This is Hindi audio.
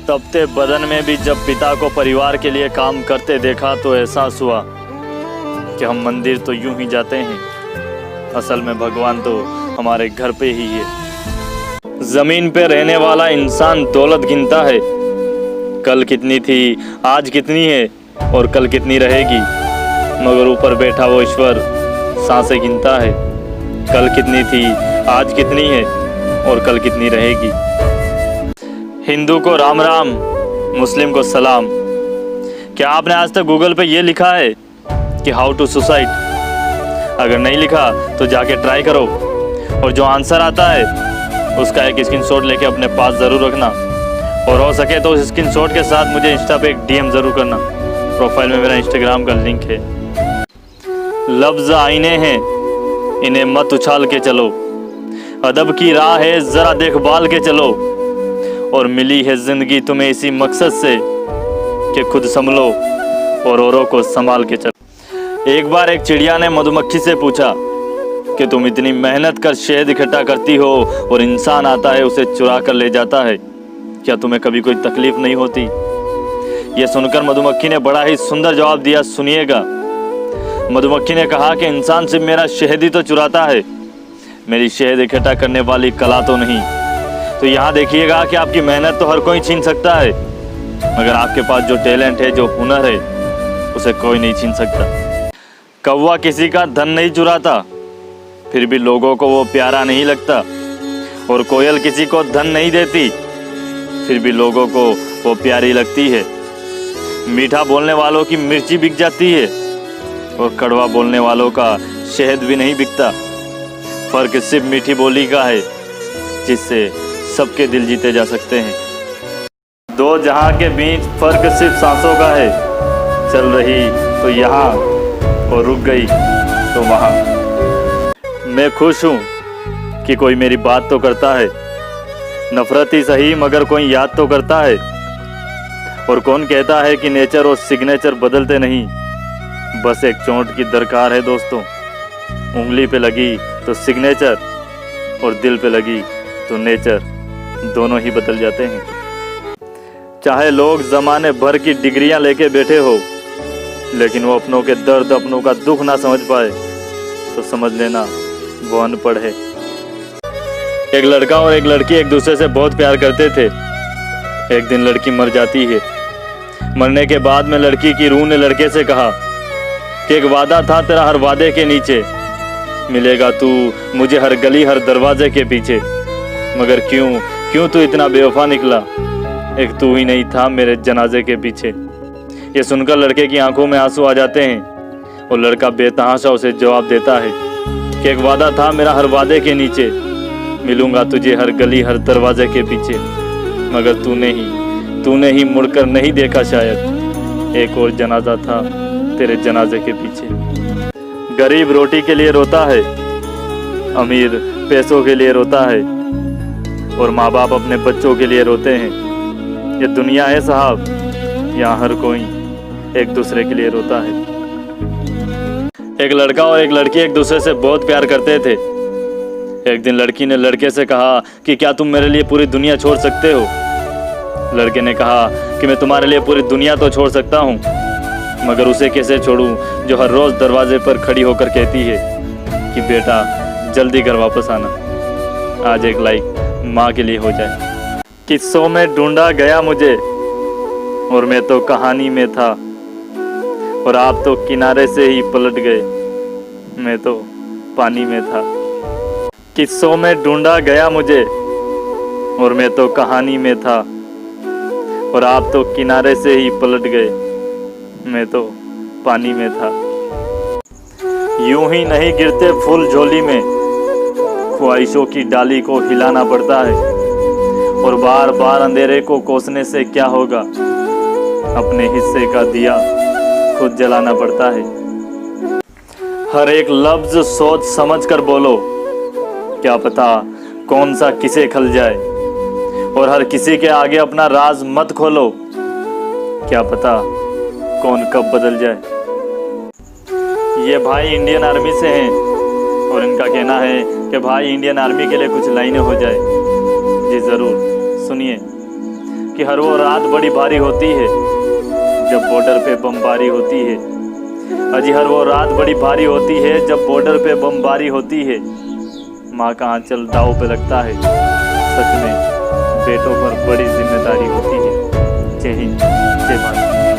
तपते बदन में भी जब पिता को परिवार के लिए काम करते देखा तो एहसास हुआ कि हम मंदिर तो यूं ही जाते हैं, असल में भगवान तो हमारे घर पे ही है। जमीन पे रहने वाला इंसान दौलत गिनता है, कल कितनी थी, आज कितनी है और कल कितनी रहेगी, मगर ऊपर बैठा वो ईश्वर सांसें गिनता है, कल कितनी थी, आज कितनी है और कल कितनी रहेगी। हिंदू को राम राम, मुस्लिम को सलाम। क्या आपने आज तक गूगल पे ये लिखा है कि हाउ टू सुसाइड? अगर नहीं लिखा तो जाके ट्राई करो, और जो आंसर आता है उसका एक स्क्रीनशॉट लेके अपने पास ज़रूर रखना, और हो सके तो उस स्क्रीनशॉट के साथ मुझे इंस्टा पे एक डीएम ज़रूर करना। प्रोफाइल में मेरा इंस्टाग्राम का लिंक है। लफ्ज़ आईने हैं, इन्हें मत उछाल के चलो, अदब की राह है ज़रा देखभाल के चलो, और मिली है ज़िंदगी तुम्हें इसी मकसद से कि खुद संभलो और औरों को संभाल के चलो। एक बार एक चिड़िया ने मधुमक्खी से पूछा कि तुम इतनी मेहनत कर शहद इकट्ठा करती हो और इंसान आता है उसे चुरा कर ले जाता है, क्या तुम्हें कभी कोई तकलीफ नहीं होती? यह सुनकर मधुमक्खी ने बड़ा ही सुंदर जवाब दिया, सुनिएगा। मधुमक्खी ने कहा कि इंसान सिर्फ मेरा शहद ही तो चुराता है, मेरी शहद इकट्ठा करने वाली कला तो नहीं। तो यहाँ देखिएगा कि आपकी मेहनत तो हर कोई छीन सकता है, मगर आपके पास जो टैलेंट है, जो हुनर है, उसे कोई नहीं छीन सकता। कौवा किसी का धन नहीं चुराता, फिर भी लोगों को वो प्यारा नहीं लगता, और कोयल किसी को धन नहीं देती, फिर भी लोगों को वो प्यारी लगती है। मीठा बोलने वालों की मिर्ची बिक जाती है, और कड़वा बोलने वालों का शहद भी नहीं बिकता। फर्क सिर्फ मीठी बोली का है, जिससे सबके दिल जीते जा सकते हैं। दो जहां के बीच फर्क सिर्फ सांसों का है, चल रही तो यहाँ और रुक गई तो वहाँ। मैं खुश हूँ कि कोई मेरी बात तो करता है, नफरत ही सही मगर कोई याद तो करता है। और कौन कहता है कि नेचर और सिग्नेचर बदलते नहीं, बस एक चोट की दरकार है दोस्तों। उंगली पे लगी तो सिग्नेचर और दिल पे लगी तो नेचर, दोनों ही बदल जाते हैं। चाहे लोग ज़माने भर की डिग्रियां लेके बैठे हो, लेकिन वो अपनों के दर्द, अपनों का दुख ना समझ पाए, तो समझ लेना वो अनपढ़ है। एक लड़का और एक लड़की एक दूसरे से बहुत प्यार करते थे। एक दिन लड़की मर जाती है। मरने के बाद में लड़की की रूह ने लड़के से कहा कि एक वादा था तेरा हर वादे के नीचे, मिलेगा तू मुझे हर गली हर दरवाजे के पीछे, मगर क्यों तू इतना बेवफा निकला, एक तू ही नहीं था मेरे जनाजे के पीछे। ये सुनकर लड़के की आंखों में आंसू आ जाते हैं, और लड़का बेतहाशा उसे जवाब देता है कि एक वादा था मेरा हर वादे के नीचे, मिलूंगा तुझे हर गली हर दरवाजे के पीछे, मगर तूने ही मुड़कर नहीं देखा, शायद एक और जनाजा था तेरे जनाजे के पीछे। गरीब रोटी के लिए रोता है, अमीर पैसों के लिए रोता है, और माँ बाप अपने बच्चों के लिए रोते हैं। ये दुनिया है साहब, यहाँ हर कोई एक दूसरे के लिए रोता है। एक लड़का और एक लड़की एक दूसरे से बहुत प्यार करते थे। एक दिन लड़की ने लड़के से कहा कि क्या तुम मेरे लिए पूरी दुनिया छोड़ सकते हो? लड़के ने कहा कि मैं तुम्हारे लिए पूरी दुनिया तो छोड़ सकता हूँ, मगर उसे कैसे छोड़ूं जो हर रोज़ दरवाजे पर खड़ी होकर कहती है कि बेटा जल्दी घर वापस आना। आज एक लाइक माँ के लिए हो जाए। किस्सों में ढूंढा गया मुझे, और मैं तो कहानी में था, और आप तो किनारे से ही पलट गए, मैं तो पानी में था। किस्सों में ढूंढा गया मुझे, और मैं तो कहानी में था, और आप तो किनारे से ही पलट गए, मैं तो पानी में था। यूं ही नहीं गिरते फूल झोली में, ख्वाहिशों की डाली को हिलाना पड़ता है, और बार बार अंधेरे को कोसने से क्या होगा, अपने हिस्से का दिया खुद जलाना पड़ता है। हर एक लफ्ज सोच समझ कर बोलो, क्या पता कौन सा किसे खल जाए, और हर किसी के आगे अपना राज मत खोलो, क्या पता कौन कब बदल जाए। ये भाई इंडियन आर्मी से हैं, और इनका कहना है कि भाई इंडियन आर्मी के लिए कुछ लाइनें हो जाए। जी ज़रूर सुनिए। कि हर वो रात बड़ी भारी होती है जब बॉर्डर पे बमबारी होती है। अजी हर वो रात बड़ी भारी होती है जब बॉर्डर पे बमबारी होती है। माँ का आंचल दाव पे लगता है, सच में बेटों पर बड़ी जिम्मेदारी होती है। जय हिंद, जय भारत।